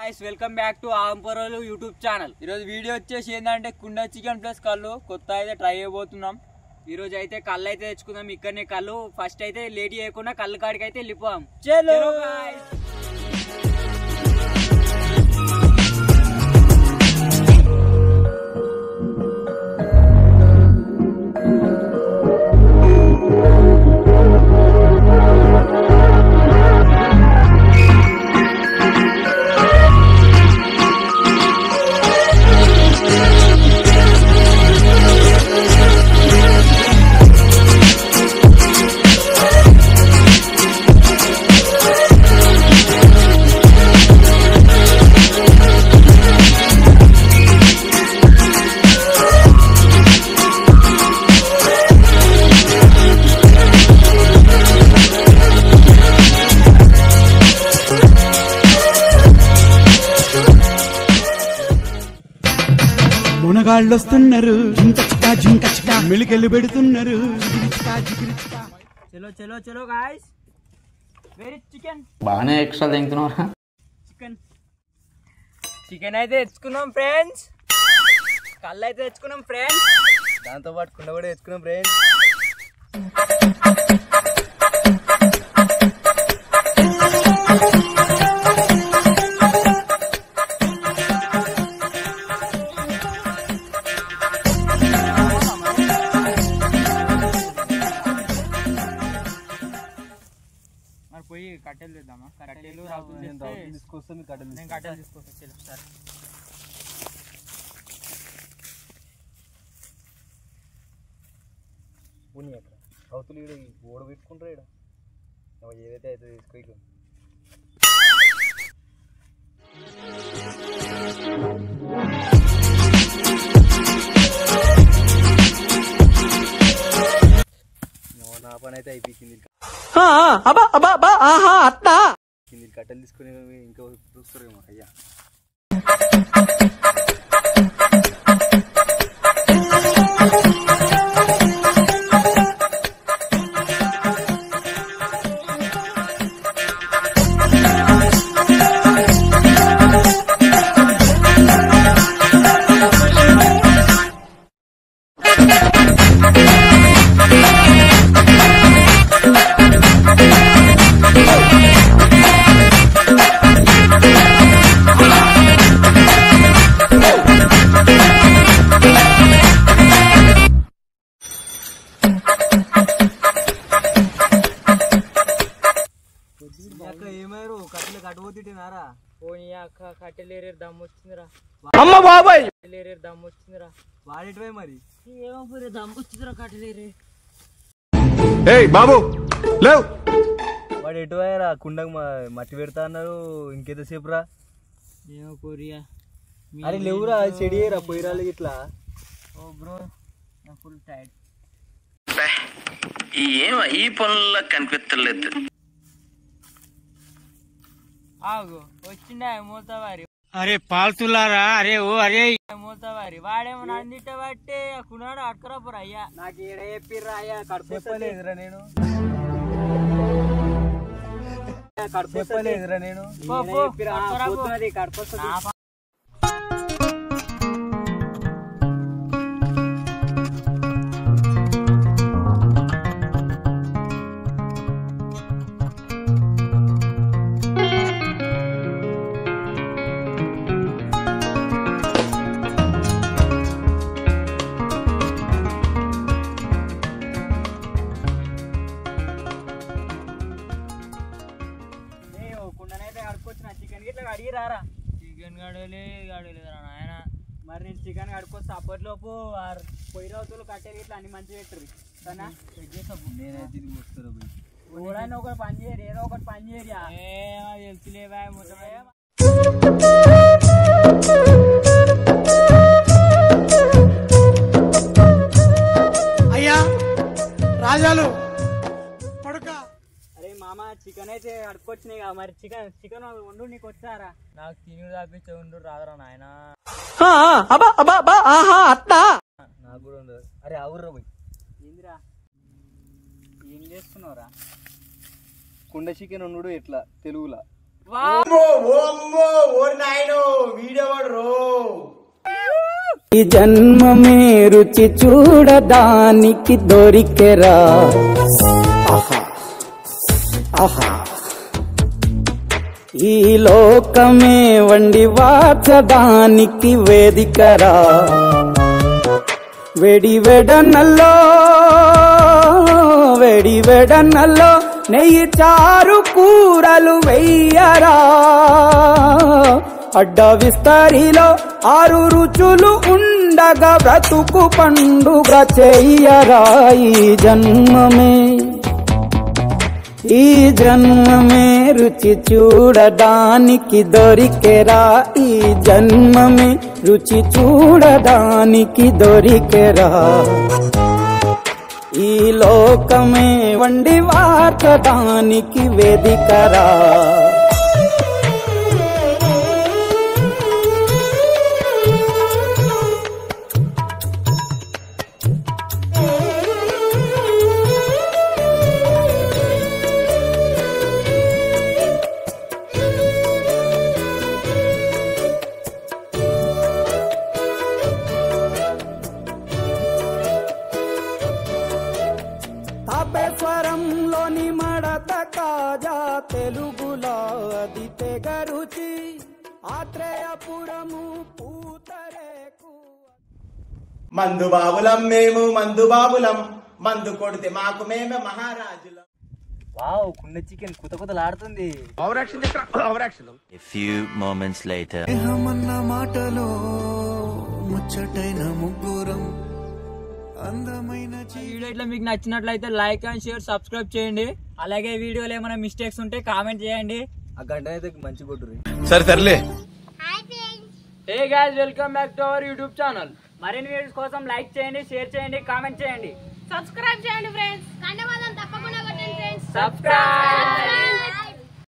Guys welcome back to आंपरोलु YouTube channel. Video వచ్చేసి ఏందంటే కుండ చికెన్ ప్లస్ కళ్ళు కొత్త అయితే ట్రై చేయబోతున్నాం। ఈ రోజు అయితే కళ్ళు అయితే తెచ్చుకుందాం। ఇక్కడనే కళ్ళు ఫస్ట్ అయితే లేట్ చేయకుండా కళ్ళు కాడికి అయితే వెళ్ళిపోదాం। చలో గాయ్స్। మునగాళ్ళు వస్తున్నారు, మిలికెళ్ళి పెడుతున్నారు। చలో చలో చలో గాయ్స్। వెరీ చికెన్ బాగానే ఎక్స్ట్రా తింటున్నారా? చికెన్ అయితే తెచ్చుకున్నాం ఫ్రెండ్స్, కళ్ళు అయితే తెచ్చుకున్నాం ఫ్రెండ్స్, దాంతో పాటు కుండ కూడా తెచ్చుకున్నాం ఫ్రెండ్స్। పోయి కట్టెలు తెద్దామా? కట్టెలు తీసుకొస్తే మీకు నేను కట్టెలు తీసుకొస్తా సరే। పోనీ అక్కడ అవతలు ఈడ ఓడ పెట్టుకుంటారు ఈడ ఏదైతే అయితే తీసుకో। నా పని అయితే అయిపోయింది। కట్టెలు తీసుకుని ఇంకా చూస్తారేమో అయ్యా। ఏమారు కట్టెలు కట్టబోతున్నారా? పోనీ అక్క కట్టెలేరే దమ్ము వచ్చిందిరా। అమ్మ బాబాయ్, కట్టెలేరే దమ్ము వచ్చిందిరా। వాడేటివే మరి ఏమో పూరి దమ్ము వచ్చిందిరా కట్టెలేరే। ఏయ్ బాబు లేవ్, వాడు ఎటువైరా కుండకు మట్టి పెడతా అన్నారు, ఇంకెంతసేపు రా? ఏమో పూరియా అరే లేవురా, చెడి రా పోయిరాలు ఇట్లా। ఓ బ్రో నా ఫుల్ టైర్డ్। ఈ పనుల్లో కనిపించలేదు। ఆగు వచ్చిండే మూతవారి। అరే పాల్తులారా, అరే ఓ అరే మూతవారి వాడేమో నందిట బట్టే కున్నాడు అక్కరా పోరా అయ్యా। నాకు ఏడ చెప్పిర్రా అయ్యా? చెప్పలేదురా నేను, కడుపు చెప్పలేదురా నేను। కడుపు చికెన్ గిట్లా అడిగి రారా? చికెన్ గడలేదురా నాయన। మరి నేను చికెన్ కడుక్కొస్తే అప్పటిలోపు పొయ్యి రోజులు కట్టెలు ఇట్లా అన్ని మంచిగా పెట్టరు సరేనా? నేనైతే ఇది వస్తారా ఎవడైనా ఒకటి పని చేయరు, ఏదో ఒకటి పని చేయరు। తెలుసులేవా మొత్తం అయ్యా రాజాలు పడుక। అరే మామ చికెన్ అయితే అడుక్కొచ్చినాయి కదా, మరి చికెన్ వండు నీకు వచ్చారా? నాకు తిని తప్పించే ఉండు రాదురా నాయన। నాకు కూడా ఉండదు। అరే అవుర్రా పోయి ఏందిరా ఏం చేస్తున్నావురా? కుండ చికెన్ వండుడు ఎట్లా తెలుగులా? ఈ జన్మమే రుచి చూడడానికి దొరికెరా ఆహా ఆహా ఈ లోకమే వండి వాచడానికి వేదికరా వేడి వెడనల్లో నెయ్యి చారు కూరలు వెయ్యరా అడ్డ విస్తరిలో 6 రుచులు ఉండగా బ్రతుకు పండుగ చెయ్యరా ఈ జన్మమే రుచి చూడడానికి దొరికెరా ఈ జన్మమే రుచి చూడడానికి దొరికెరా ఈ లోకమే వండి వార్చడానికి వేదికరా తాపేశ్వరంలోని మడత కాజా తెలుగులో అది తెగరుచి ఆత్రేయపురము పూతరేకు మందు బాబులం మేము మందు బాబులం మందు కొడితే మాకు మేమే మహారాజులం. వావ్ కుండ చికెన్ కుతలాడుతుంది. A few moments later. దేహమన్న మాటలో ముచ్చటైన ముగ్గురం అందమైన వీడియో ఇట్లా మీకు నచ్చినట్లయితే లైక్ అండ్ షేర్ సబ్స్క్రైబ్ చేయండి. అలాగే వీడియోలో ఏమైనా మిస్టేక్స్ ఉంటే కామెంట్ చేయండి. ఆ గంట అయితే మంచి కొట్టుర్రి. సర్లే. Hey guys welcome back to our YouTube channel. మరిన్ని వీడియోస్ కోసం లైక్ చేయండి, షేర్ చేయండి, కామెంట్ చేయండి, సబ్స్క్రైబ్ చేయండి ఫ్రెండ్స్. గంట మాత్రం తప్పకుండా కొట్టండి ఫ్రెండ్స్. సబ్స్క్రైబ్.